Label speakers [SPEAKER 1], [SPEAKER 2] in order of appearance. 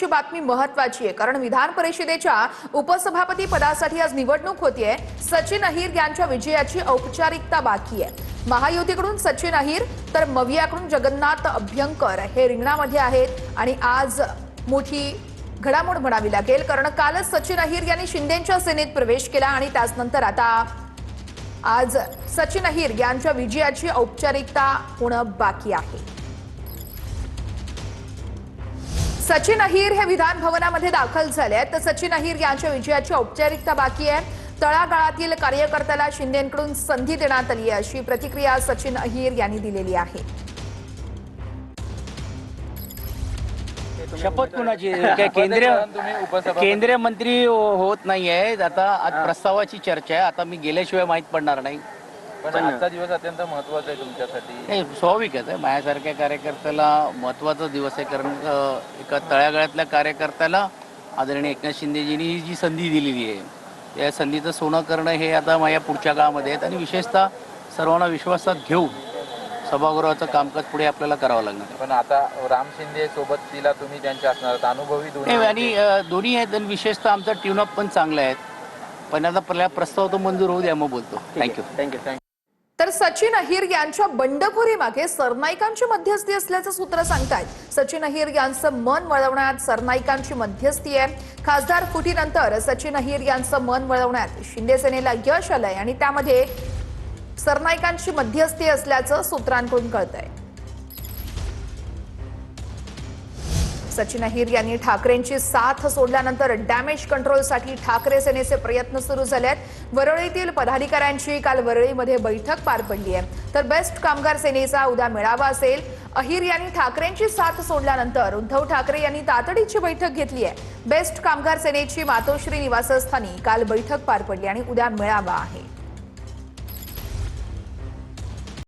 [SPEAKER 1] ची बातमी महत्वाची आहे कारण विधान परिषदेच्या उपसभापती पदासाठी आज निवडणूक होतीये। सचिन अहिर यांच्या विजयाची औपचारिकता बाकी आहे। महायुतीकडून सचिन अहिर तर मवियाकडून जगन्नाथ अभ्यंकर हे रिंगणामध्ये आहेत आणि आज मोठी घडामोड म्हणावी लागेल कारण कालच सचिन अहिर यांनी शिंदेच्या सेनेत प्रवेश केला आणि त्यानंतर आता आज सचिन अहिर यांच्या विजयाची औपचारिकता होणं बाकी आहे। सचिन अहिर हे विधान भवनामध्ये दाखल झाले आहेत तर सचिन अहिर यांच्या विजयाची औपचारिकता बाकी आहे। तळागाळातील कार्यकर्त्याला शिंदेकडून संधी देण्यात आली आहे अशी प्रतिक्रिया सचिन अहिर यांनी दिलेली आहे।
[SPEAKER 2] शपथ कुणाची केंद्रीय मंत्री होत नाहीये। आता आज प्रस्तावाची चर्चा आहे। आता मी गेल्याशिवाय माहित पडणार नाही।
[SPEAKER 3] पण आजचा दिवस अत्यंत महत्त्वाचा आहे तुमच्यासाठी।
[SPEAKER 2] स्वाभाविकच आहे, माझ्यासारख्या कार्यकर्त्याला महत्त्वाचा दिवस आहे कारण एका तळागाळातल्या कार्यकर्त्याला आदरणीय एकनाथ शिंदेजींनी ही जी संधी दिलेली आहे या संधीचं सोनं करणं हे आता माझ्या पुढच्या काळामध्ये आहेत आणि विशेषतः सर्वांना विश्वासात घेऊन सभागृहाचं कामकाज पुढे आपल्याला करावं लागणार।
[SPEAKER 3] पण आता राम शिंदे सोबत तिला तुम्ही त्यांच्या असणार अनुभवी दोन्ही
[SPEAKER 2] आणि दोन्ही आहेत आणि विशेषतः आमचा ट्यूनअप पण चांगला आहे। पण आता पहिला प्रस्ताव तो मंजूर होऊ द्या मग बोलतो। थँक्यू।
[SPEAKER 1] तर सचिन अहिर यांच्या बंडखोरी मागे सरनाईकांची मध्यस्थी असल्याचं सूत्र सांगतायत। सचिन अहिर यांचं मन वळवण्यात सरनाईकांची मध्यस्थी आहे। खासदार फुटीनंतर सचिन अहिर यांचं मन वळवण्यात शिंदे सेनेला यश आलंय आणि त्यामध्ये सरनाईकांची मध्यस्थी असल्याचं सूत्रांकडून कळतंय। सचिन अहिर यांनी ठाकरेंची साथ सोडल्यानंतर डॅमेज कंट्रोलसाठी ठाकरे सेनेचे प्रयत्न सुरू झाले आहेत। वरळीतील पदाधिकाऱ्यांची काल वरळीमध्ये बैठक पार पडली आहे तर बेस्ट कामगार सेनेचा उद्या मेळावा असेल। अहिर यांनी ठाकरेंची साथ सोडल्यानंतर उद्धव ठाकरे यांनी तातडीची बैठक घेतली आहे। बेस्ट कामगार सेनेची मातोश्री निवासस्थानी काल बैठक पार पडली आणि उद्या मेळावा आहे।